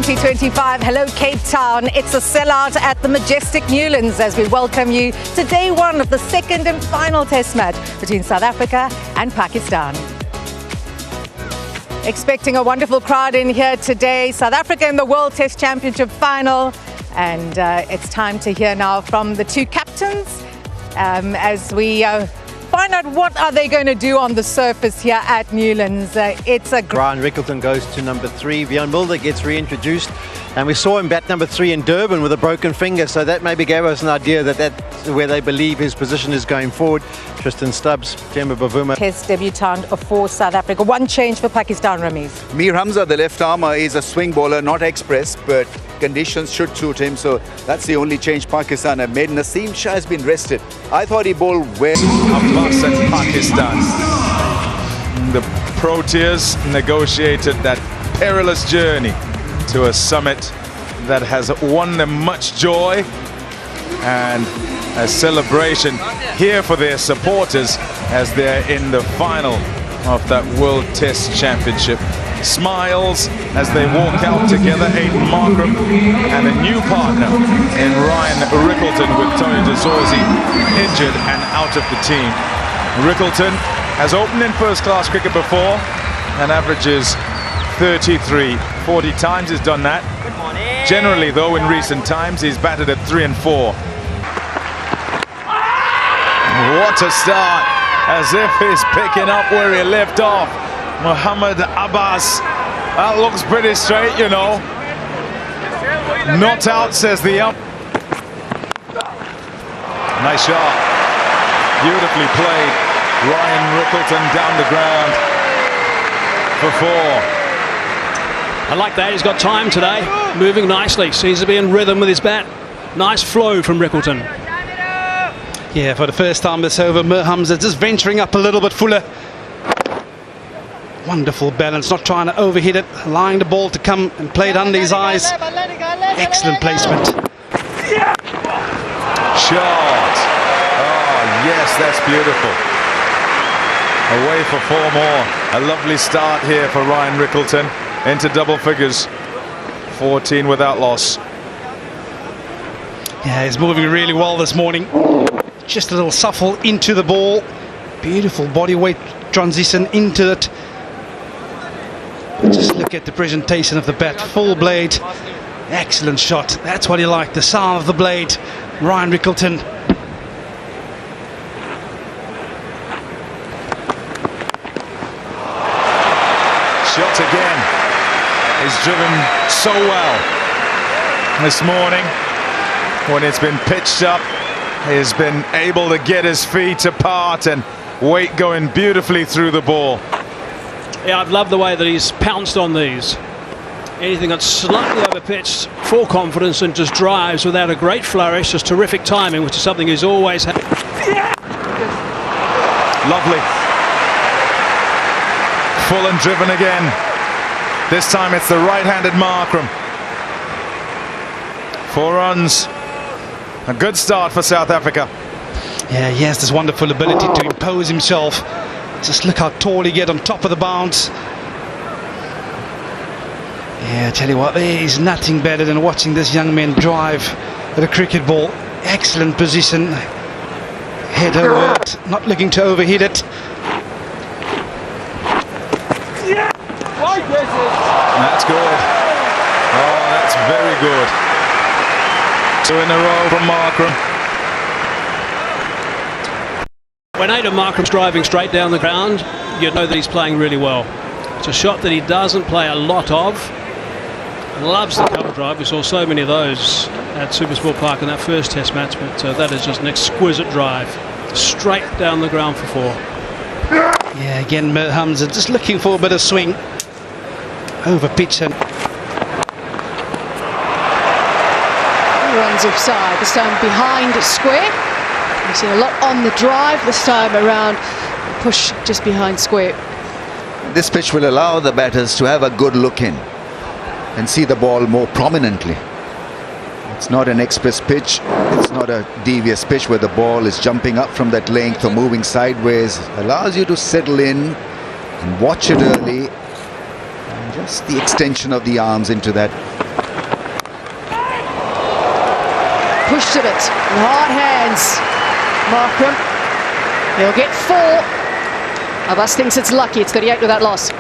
2025. Hello, Cape Town. It's a sellout at the majestic Newlands as we welcome you to day one of the second and final test match between South Africa and Pakistan. Expecting a wonderful crowd in here today. South Africa in the World Test Championship final. And it's time to hear now from the two captains as we find out what are they going to do on the surface here at Newlands. It's a Brian Rickleton goes to number 3. Bjorn Mulder gets reintroduced, and we saw him bat number 3 in Durban with a broken finger, so that maybe gave us an idea that that's where they believe his position is going forward. Tristan Stubbs, Themba Bavuma. Test debutant for South Africa. One change for Pakistan, Ramiz. Mir Hamza, the left armer, is a swing bowler, not express, but conditions should suit him, so that's the only change Pakistan have made. Naseem Shah has been rested. I thought he bowled well. Abbas and Pakistan. The Proteas negotiated that perilous journey to a summit that has won them much joy and a celebration here for their supporters as they're in the final of that World Test Championship. Smiles as they walk out together, Aiden Markram and a new partner in Ryan Rickleton, with Tony de Zorzi injured and out of the team. Rickleton has opened in first-class cricket before and averages 33. 40 times he's done that. Generally, though, in recent times, he's batted at 3 and 4. What a start, as if he's picking up where he left off. Mohammad Abbas, that looks pretty straight, you know. Not out, says the ump. Nice shot, beautifully played. Ryan Rickleton down the ground for 4. I like that, he's got time today, moving nicely, seems to be in rhythm with his bat. Nice flow from Rickleton. Yeah, for the first time this over, Mir Hamza just venturing up a little bit fuller. Wonderful balance, not trying to overhit it, allowing the ball to come and play it under his eyes. Excellent placement. Shot. Oh, yes, that's beautiful. Away for 4 more. A lovely start here for Ryan Rickleton into double figures. 14 without loss. Yeah, he's moving really well this morning. Just a little shuffle into the ball. Beautiful body weight transition into it. Just look at the presentation of the bat. Full blade. Excellent shot. That's what he liked. The sound of the blade. Ryan Rickleton. Shot again. He's driven so well this morning. When it's been pitched up, he's been able to get his feet apart and weight going beautifully through the ball. Yeah, I've loved the way that he's pounced on these. Anything that's slightly overpitched, full confidence, and just drives without a great flourish, just terrific timing, which is something he's always had. Lovely. Full and driven again. This time it's the right-handed Markram. 4 runs. A good start for South Africa. Yeah, he has this wonderful ability to impose himself. Just look how tall he gets on top of the bounce. Yeah, I tell you what, there is nothing better than watching this young man drive at a cricket ball. Excellent position. Head over it, not looking to overhit it. That's good. Oh, that's very good. 2 in a row from Markram. When Aiden Markram's driving straight down the ground, you know that he's playing really well. It's a shot that he doesn't play a lot of. Loves the cover drive. We saw so many of those at Supersport Park in that first test match, but that is just an exquisite drive. Straight down the ground for 4. Yeah, again, Mir Hamza just looking for a bit of swing. Over pitch and runs offside, this time behind square. We've seen a lot on the drive this time around, push just behind square. This pitch will allow the batters to have a good look in and see the ball more prominently. It's not an express pitch, it's not a devious pitch where the ball is jumping up from that length or moving sideways. It allows you to settle in and watch it early, and just the extension of the arms into that pushed at it with hard hands. Markram, he'll get 4. Abbas thinks it's lucky, it's 38 with that loss.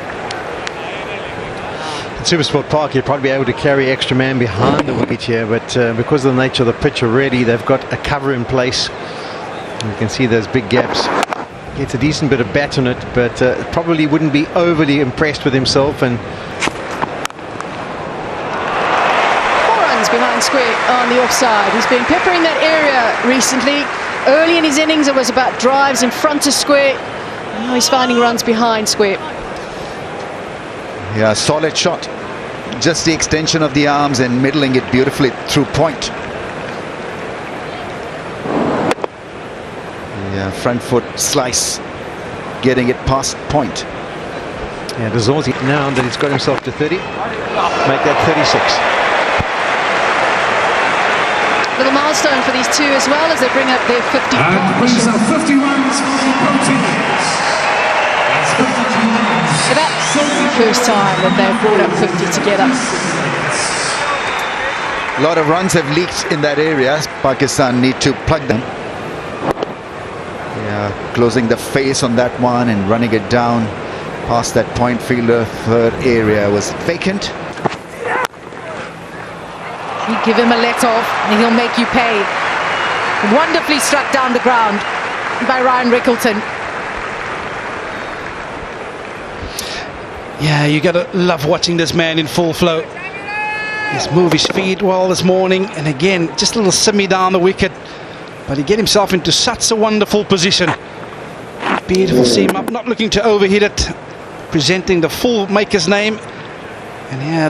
At Supersport Park, you'd probably be able to carry extra man behind the wicket here, but because of the nature of the pitch already, they've got a cover in place. You can see those big gaps. Gets a decent bit of bat on it, but probably wouldn't be overly impressed with himself. And 4 runs behind square on the offside. He's been peppering that area recently. Early in his innings, it was about drives in front of square. Now he's finding runs behind square. Yeah, solid shot. Just the extension of the arms and middling it beautifully through point. Yeah, front foot slice, getting it past point. yeah, Dazorzi, now that he's got himself to 30, make that 36. Little milestone for these two as well as they bring up their 50 brings up 50 runs for the Proteas. So that's the first time that they've brought up 50 together. A lot of runs have leaked in that area. Pakistan need to plug them. Yeah, closing the face on that one and running it down past that point fielder. Third area was vacant. You give him a let off and he'll make you pay. Wonderfully struck down the ground by Ryan Rickleton. Yeah, you gotta love watching this man in full flow. He's moved his feet well this morning, and again, just a little simmy down the wicket. But he get himself into such a wonderful position. Beautiful seam up, not looking to overhit it. Presenting the full maker's name. And yeah,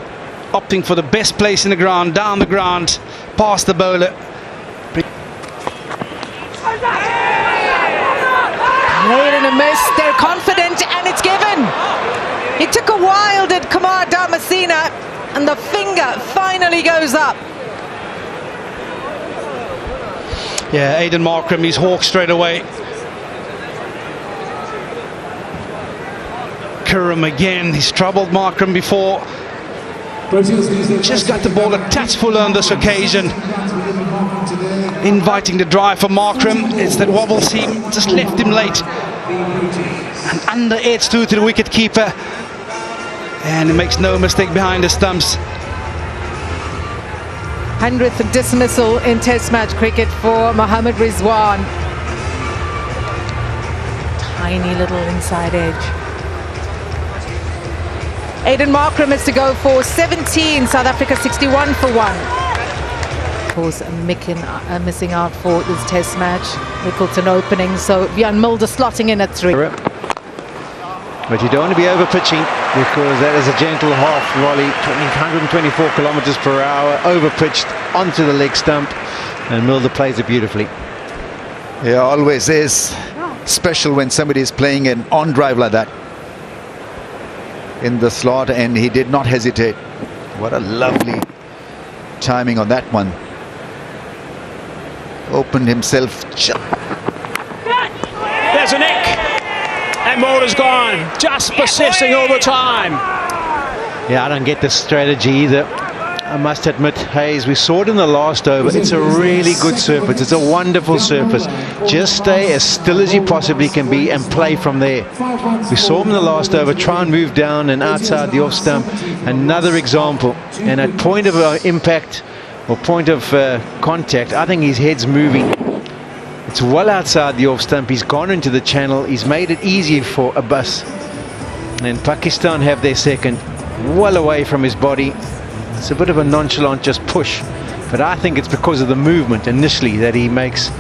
opting for the best place in the ground, down the ground, past the bowler. Made in a miss, they're confident and it's given. It took a while, did Kumar Damasina, and the finger finally goes up. Yeah, Aiden Markram, he's hawked straight away. Curran again, he's troubled Markram before. Just got the ball a touch fuller on this occasion. Inviting the drive for Markram. It's that wobble seam, just left him late. And under edge through to the wicket keeper. And he makes no mistake behind the stumps. 100th dismissal in Test match cricket for Mohammad Rizwan. Tiny little inside edge. Aiden Markram is to go for 17, South Africa 61 for 1. Of course, missing out for this Test match. Rickleton opening, so Vian Mulder slotting in at 3. But you don't want to be over pitching, because that is a gentle half volley, 124 kilometers per hour, over pitched onto the leg stump, and Mulder plays it beautifully. Yeah, always is special when somebody is playing an on drive like that in the slot, and he did not hesitate. What a lovely timing on that one. Opened himself. There's a nick. And Mulder's gone, just persisting all the time. Yeah, I don't get this strategy either, I must admit. Hayes, we saw it in the last over. It's a really good surface. It's a wonderful surface. Just stay as still as you possibly can be and play from there. We saw him in the last over try and move down and outside the off stump. Another example. And at point of impact or point of contact, I think his head's moving. It's well outside the off stump. He's gone into the channel. He's made it easy for Abbas. And Pakistan have their second, well away from his body. It's a bit of a nonchalant just push. But I think it's because of the movement initially that he makes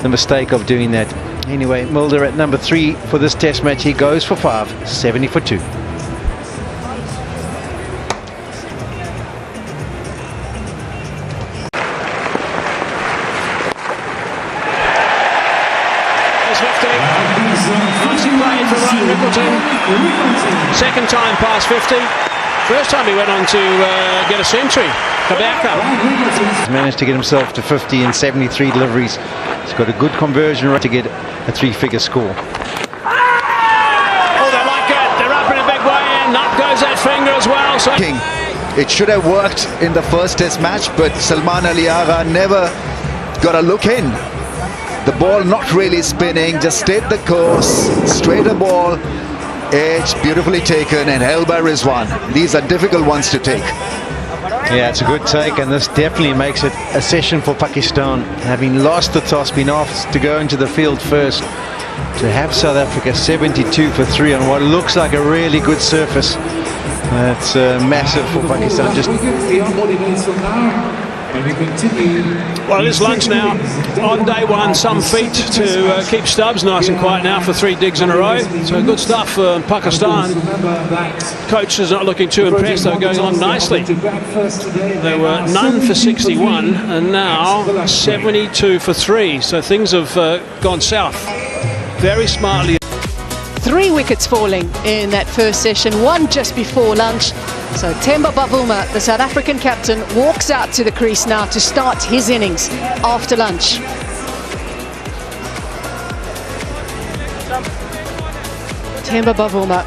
the mistake of doing that. Anyway, Mulder at number 3 for this Test match. He goes for 5, 70 for 2. Second time past 50. First time he went on to get a century. Kabaka. He's managed to get himself to 50 in 73 deliveries. He's got a good conversion rate to get a 3-figure score. Oh, they like it. They're up in a big way, and up goes that finger as well. So It should have worked in the first Test match, but Salman Ali Agha never got a look in. The ball not really spinning, just stayed the course, straighter ball, edge beautifully taken and held by Rizwan. These are difficult ones to take. Yeah, it's a good take, and this definitely makes it a session for Pakistan. Having lost the toss, been asked to go into the field first, to have South Africa 72 for 3 on what looks like a really good surface. That's massive for Pakistan. Just well, it is lunch now. On day one, some feat to keep Stubbs nice and quiet now for 3 digs in a row. So good stuff for Pakistan. Coach is not looking too impressed. They're going on nicely. There were none for 61 and now 72 for 3. So things have gone south very smartly. 3 wickets falling in that first session, 1 just before lunch. So Themba Bavuma, the South African captain, walks out to the crease now to start his innings after lunch. Themba Bavuma,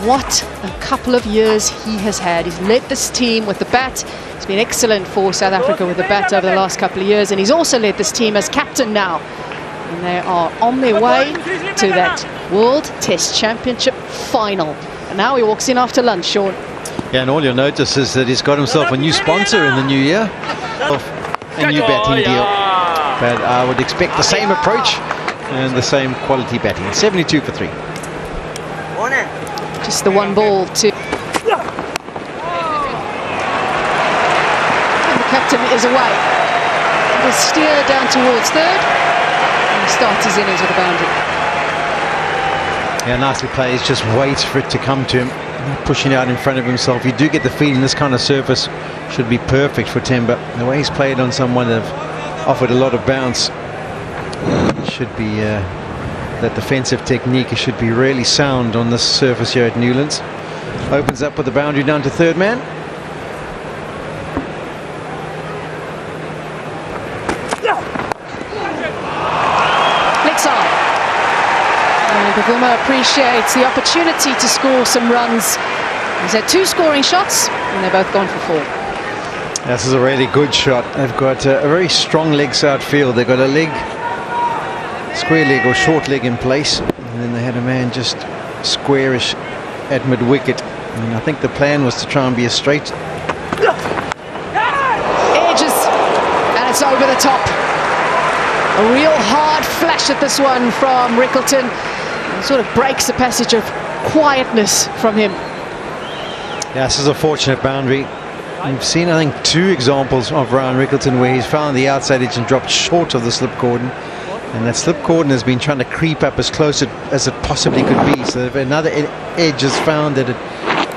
what a couple of years he has had. He's led this team with the bat. He's been excellent for South Africa with the bat over the last couple of years, and he's also led this team as captain now. And they are on their way to that World Test Championship final. And now he walks in after lunch, Sean. yeah, and all you'll notice is that he's got himself a new sponsor in the new year, a new batting deal. But I would expect the same approach and the same quality batting. 72 for 3. Just the 1 ball to... And the captain is away. Will steer down towards third. And he starts his innings with a boundary. Yeah, nicely played. He's just waits for it to come to him. Not pushing out in front of himself. You do get the feeling this kind of surface should be perfect for Themba. The way he's played on someone that have offered a lot of bounce, should be that defensive technique should be really sound on this surface here at Newlands. Opens up with the boundary down to third man. Bavuma appreciates the opportunity to score some runs. He's had 2 scoring shots and they're both gone for 4. This is a really good shot. They've got a very strong leg side field. They've got a leg, square leg or short leg in place, and then they had a man just squarish at mid wicket. And I think the plan was to try and be a straight. Edges, and it's over the top. A real hard flash at this one from Rickleton. Sort of breaks the passage of quietness from him. Yeah, this is a fortunate boundary. We've seen, I think, 2 examples of Ryan Rickleton where he's found the outside edge and dropped short of the slip cordon. And that slip cordon has been trying to creep up as close as it possibly could be. So if another edge has found that it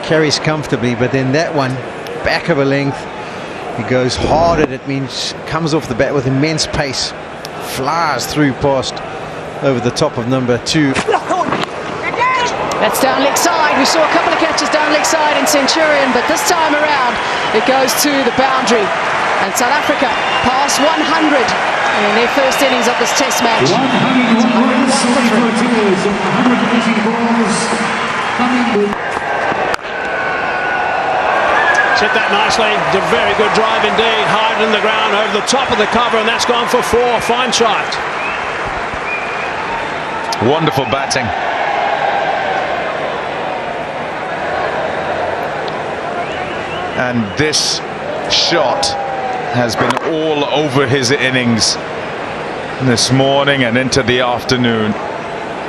carries comfortably, but then that one, back of a length, he goes hard at it, means comes off the bat with immense pace, flies through past over the top of number 2. That's down leg side. We saw a couple of catches down leg side in Centurion, but this time around it goes to the boundary. And South Africa pass 100 in their first innings of this Test match. 180 balls coming with. Hit that nicely. It's a very good drive indeed. Hard in the ground over the top of the cover, and that's gone for 4. Fine shot. Wonderful batting. And this shot has been all over his innings this morning and into the afternoon.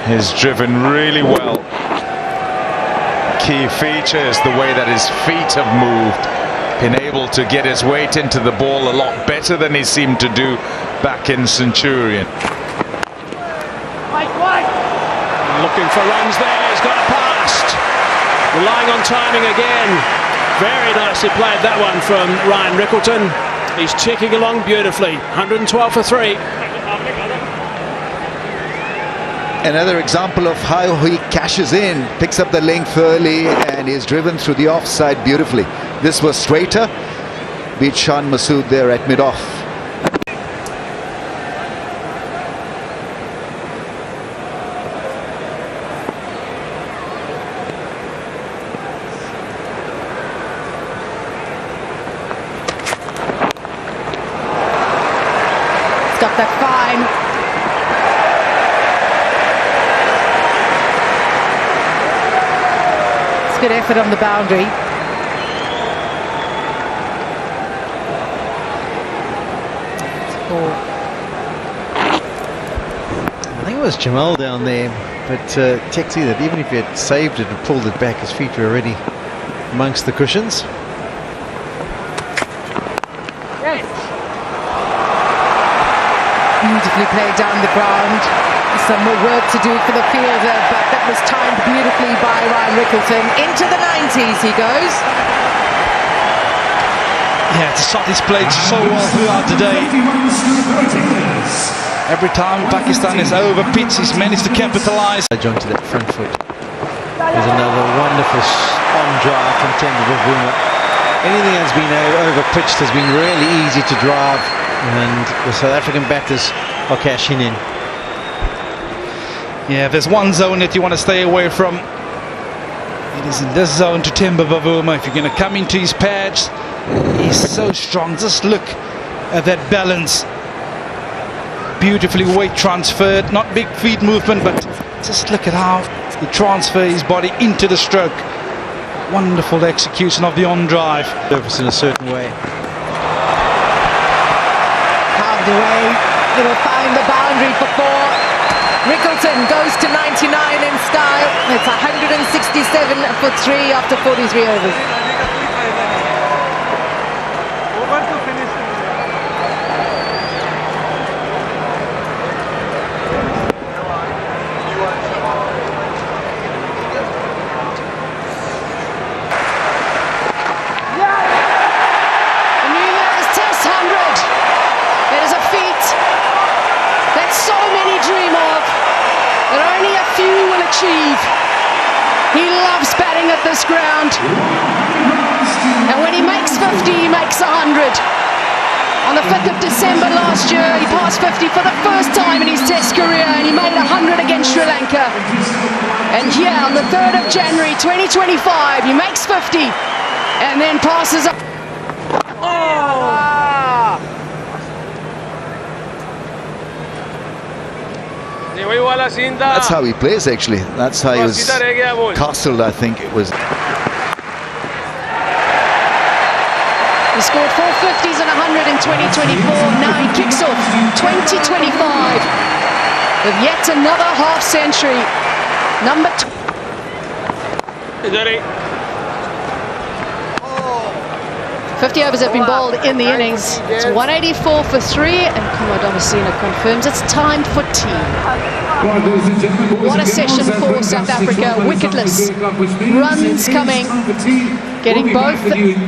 He's driven really well. Key feature is the way that his feet have moved. Been able to get his weight into the ball a lot better than he seemed to do back in Centurion. Looking for runs there. He's got past. Relying on timing again. Very nicely played that one from Ryan Rickleton. He's ticking along beautifully. 112 for 3. Another example of how he cashes in, picks up the length early and is driven through the offside beautifully. This was straighter. Beat Shan Masood there at mid-off. stopped that fine. It's good effort on the boundary. I think it was Jamal down there, but Texie, that even if he had saved it and pulled it back, his feet were already amongst the cushions. Beautifully played down the ground. Some more work to do for the fielder, but that was timed beautifully by Ryan Rickleton. Into the 90s he goes. Yeah, it's a shot he's played so well throughout the day. Every time Pakistan is over pitch, he's managed to capitalise. Onto that front foot. There's another wonderful on drive from Temba Bavuma. Anything that's been over pitched has been really easy to drive, and the South African batters are cashing in. Yeah, if there's one zone that you want to stay away from, it is in this zone to Temba Bavuma. If you're going to come into his pads, he's so strong. Just look at that balance. Beautifully weight transferred, not big feet movement, but just look at how he transfers his body into the stroke. Wonderful execution of the on drive. Surface in a certain way. Carved away. It'll find the boundary for 4. Rickleton goes to 99 in style. It's 167 for 3 after 43 overs. He loves batting at this ground, and when he makes 50, he makes 100. On the 5th of December last year, he passed 50 for the first time in his Test career, and he made 100 against Sri Lanka. And here, on the 3rd of January 2025, he makes 50 and then passes up. That's how he plays, actually. That's how he was castled, I think it was. He scored 4 50s and 100 in 2024. Now he kicks off 2025 with yet another half century. Number 50 overs have been bowled in the innings. It's 184 for 3, and Kumar Dharmasena confirms it's timed for tea. What a session for South Africa. Wicketless. Runs coming. Getting both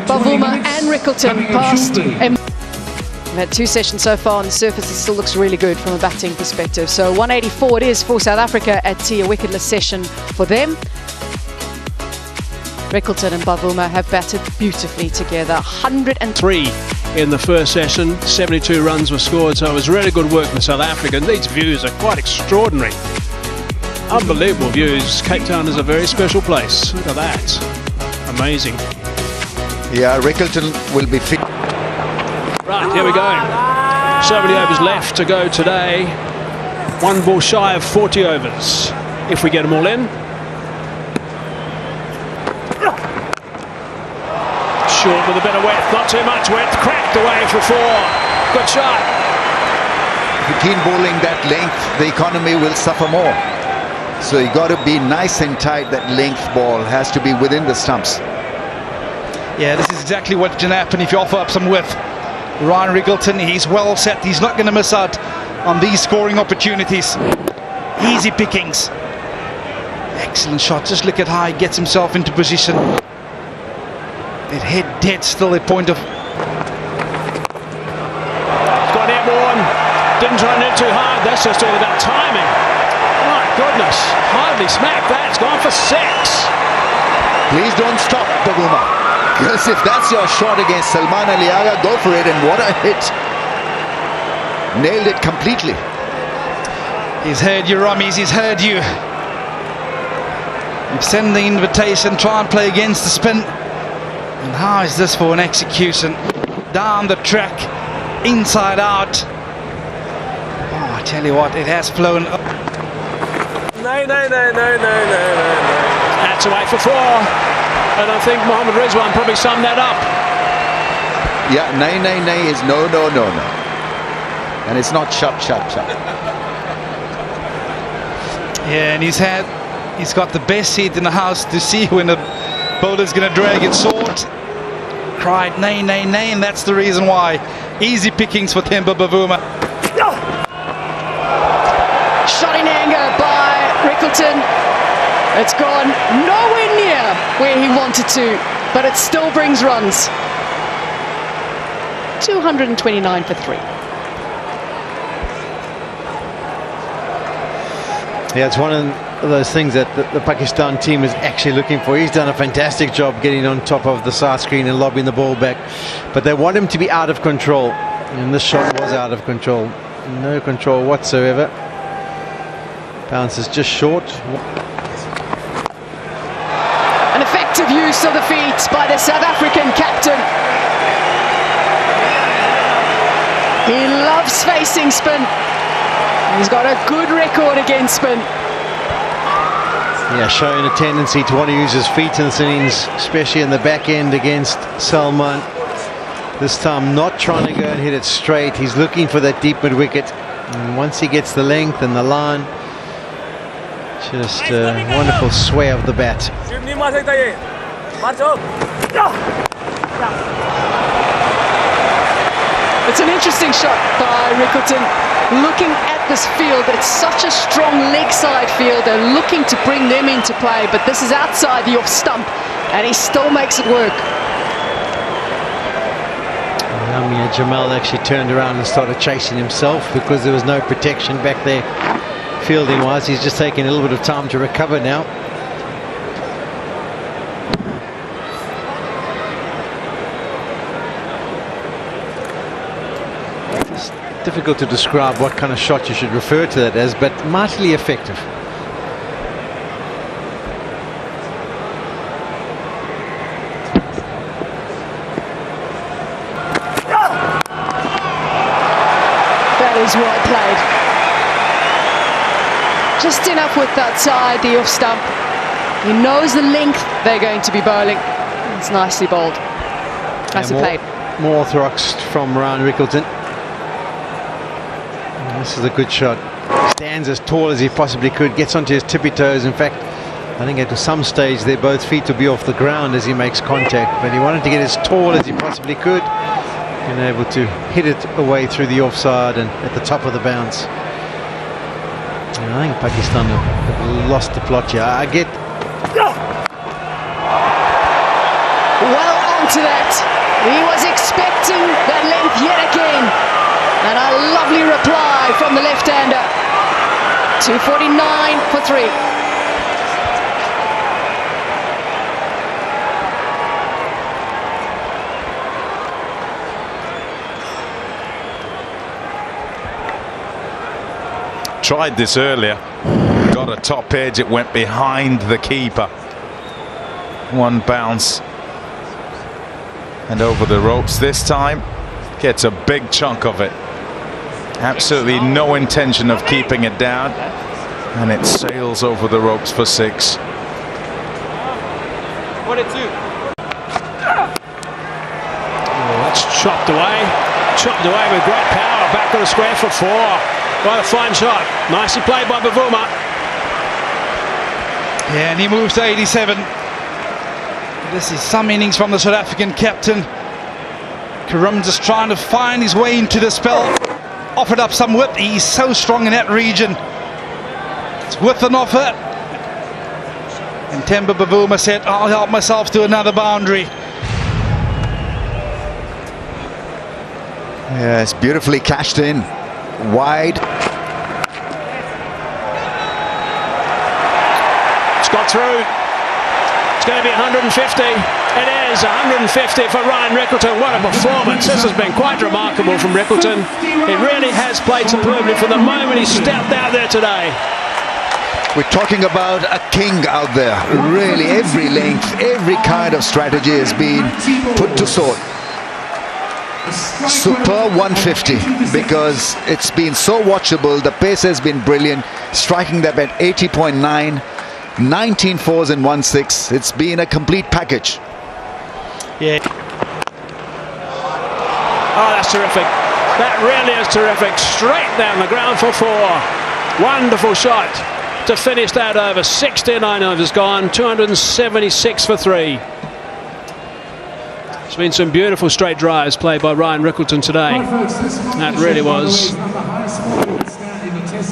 Bavuma and Rickleton past. We've had 2 sessions so far on the surface. It still looks really good from a batting perspective. So 184 it is for South Africa at tea, a wicketless session for them. Rickleton and Bavuma have batted beautifully together. 103 in the first session, 72 runs were scored, so it was really good work from South Africa. And these views are quite extraordinary. Unbelievable views. Cape Town is a very special place. Look at that. Amazing. Yeah, Rickleton will be fit. Right, here we go. So many overs left to go today. 1 ball shy of 40 overs, if we get them all in. Short with a bit of width, not too much width, cracked away for 4. Good shot. If you keep bowling that length, the economy will suffer more. So you got to be nice and tight. That length ball has to be within the stumps. Yeah, this is exactly what's going to happen if you offer up some width. Ryan Rickleton, he's well set. He's not going to miss out on these scoring opportunities. Easy pickings. Excellent shot. Just look at how he gets himself into position. That head dead still at point of... Got airborne. Didn't try and hit too hard. That's just all about timing. My goodness. Hardly smacked that. It's gone for 6. Please don't stop, Bavuma. Because if that's your shot against Salman Ali Agha, go for it. And what a hit. Nailed it completely. He's heard you, Ramis. He's heard you. You've sent the invitation. Try and play against the spin. And how is this for an execution? Down the track, inside out. Tell you what, it has flown. No. That's away for 4. And I think Mohammad Rizwan probably summed that up. Yeah, nay is no. And it's not shut. Yeah, and he's got the best seat in the house to see when the bowler's going to drag it short. Cried nay, and that's the reason why. Easy pickings for Temba Bavuma. Shot in anger by Rickleton. It's gone nowhere near where he wanted to, but it still brings runs. 229 for 3. Yeah, it's one of those things that the Pakistan team is actually looking for. He's done a fantastic job getting on top of the side screen and lobbing the ball back, but they want him to be out of control, and this shot was out of control. No control whatsoever. Bounces just short. An effective use of the feet by the South African captain. He loves facing spin. He's got a good record against spin. Yeah, showing a tendency to want to use his feet in this innings, especially in the back end against Salman. This time not trying to go and hit it straight. He's looking for that deep mid wicket. And once he gets the length and the line, just a wonderful sway of the bat. It's an interesting shot by Rickleton. Looking at this field, it's such a strong leg side field. They're looking to bring them into play, but this is outside the off stump, and he still makes it work. Amir Jamal actually turned around and started chasing himself because there was no protection back there fielding wise. He's just taking a little bit of time to recover now. It's difficult to describe what kind of shot you should refer to that as, but mightily effective. Is well played. Just enough width outside the off stump. He knows the length they're going to be bowling. It's nicely bowled. Nicely played. More orthodox from Ryan Rickleton. This is a good shot. Stands as tall as he possibly could. Gets onto his tippy toes. In fact, I think at some stage there both feet will be off the ground as he makes contact. But he wanted to get as tall as he possibly could. Been able to hit it away through the offside and at the top of the bounce. And I think Pakistan have lost the plot here. I get well onto that. He was expecting that length yet again. And a lovely reply from the left-hander. 249 for 3. Tried this earlier, got a top edge, it went behind the keeper. One bounce and over the ropes. This time gets a big chunk of it. Absolutely no intention of keeping it down, and it sails over the ropes for 6. That's chopped away with great power. Back on the square for 4. What a fine shot. Nicely played by Bavuma. Yeah, and he moves to 87. This is some innings from the South African captain. Karum just trying to find his way into the spell. Offered up some width. He's so strong in that region. It's with an offer. And Temba Bavuma said, I'll help myself to another boundary. Yes, beautifully cashed in. Wide. It's got through. It's going to be 150. It is 150 for Ryan Rickleton. What a performance. This has been quite remarkable from Rickleton. He really has played superbly from the moment he stepped out there today. We're talking about a king out there. Really, every length, every kind of strategy has been put to sword. Superb 150, because it's been so watchable. The pace has been brilliant, striking them at 80.9, 19 fours and 1 6. It's been a complete package. Yeah. Oh, that's terrific. That really is terrific. Straight down the ground for 4. Wonderful shot to finish that over. 69 overs gone, 276 for 3. There's been some beautiful straight drives played by Ryan Rickleton today. That really was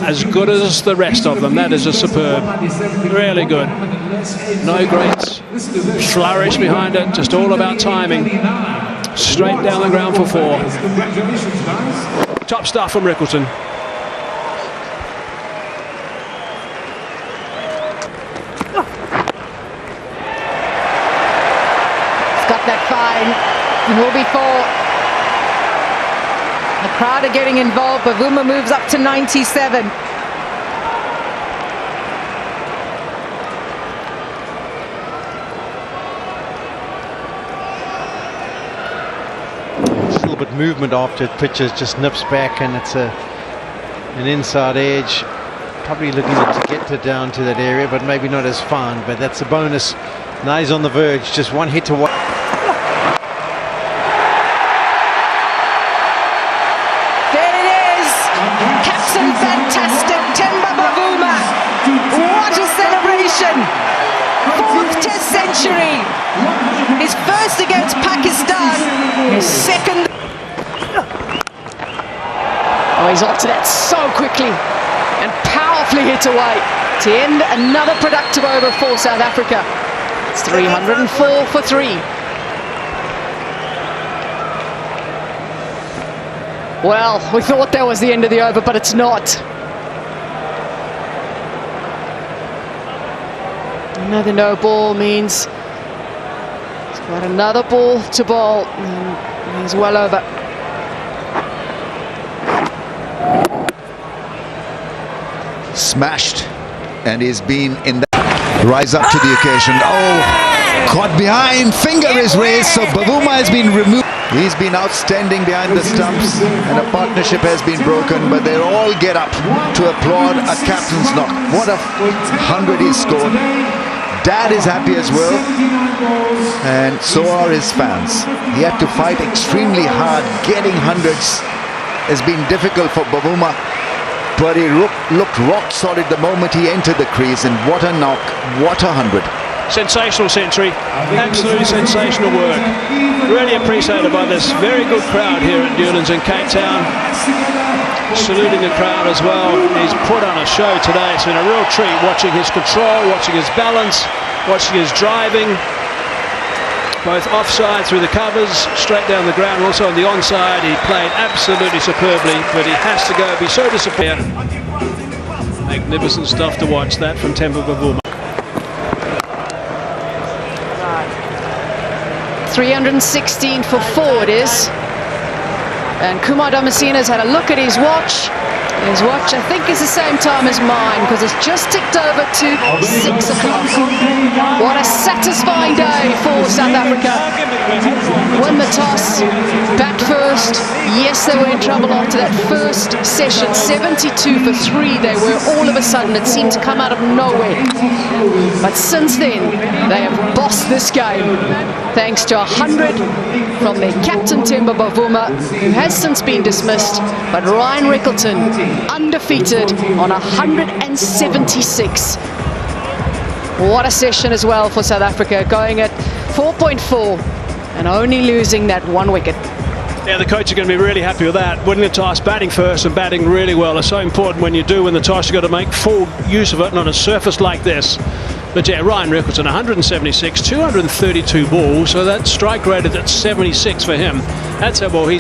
as good as the rest of them. That is a superb. Really good. No great flourish behind it, just all about timing. Straight down the ground for 4. Top stuff from Rickleton. Got that fine. It will be 4. The crowd are getting involved. Bavuma moves up to 97. Just a little bit movement after it pitches, just nips back, and it's an inside edge. Probably looking to get it down to that area, but maybe not as fine. But that's a bonus. Now he's on the verge. Just one hit to one. Captain fantastic, Temba Bavuma. What a celebration. 4th Test century. His first against Pakistan. His second. Oh, he's onto that so quickly and powerfully hit away to end another productive over for South Africa. It's 304 for 3. Well, we thought that was the end of the over, but it's not. Another no ball means he's got another ball to bowl, and he's well over. Smashed, and he's been in the rise up to the occasion. Oh, caught behind, finger is raised, so Bavuma has been removed. He's been outstanding behind the stumps, and a partnership has been broken, but they all get up to applaud a captain's knock. What a 100 he scored. Dad is happy as well, and so are his fans. He had to fight extremely hard. Getting hundreds has been difficult for Bavuma, but he looked rock solid the moment he entered the crease, and what a knock, what a 100. Sensational century, absolutely sensational work. Really appreciated by this very good crowd here at Newlands in Cape Town. Saluting the crowd as well. He's put on a show today. It's been a real treat watching his control, watching his balance, watching his driving. Both offside through the covers, straight down the ground, also on the onside. He played absolutely superbly, but he has to go, be so disappointed. Magnificent stuff to watch, that from Temba Bavuma. 316 for 4 it is. And Kumar Damasina's had a look at his watch. His watch, I think, is the same time as mine, because it's just ticked over to 6 o'clock. What a satisfying day for South Africa. Win the toss, bat first. Yes, they were in trouble after that first session. 72 for 3 they were. All of a sudden, it seemed to come out of nowhere. But since then, they have bossed this game, thanks to 100 from their captain Temba Bavuma, who has since been dismissed, but Ryan Rickleton undefeated on 176. What a session as well for South Africa, going at 4.4 and only losing that 1 wicket. Yeah, the coach are going to be really happy with that. Winning the toss, batting first and batting really well is so important. When you do win the toss, you've got to make full use of it, and on a surface like this. But yeah, Ryan Rickleton, 176, 232 balls, so that strike rated at 76 for him. That's how well he's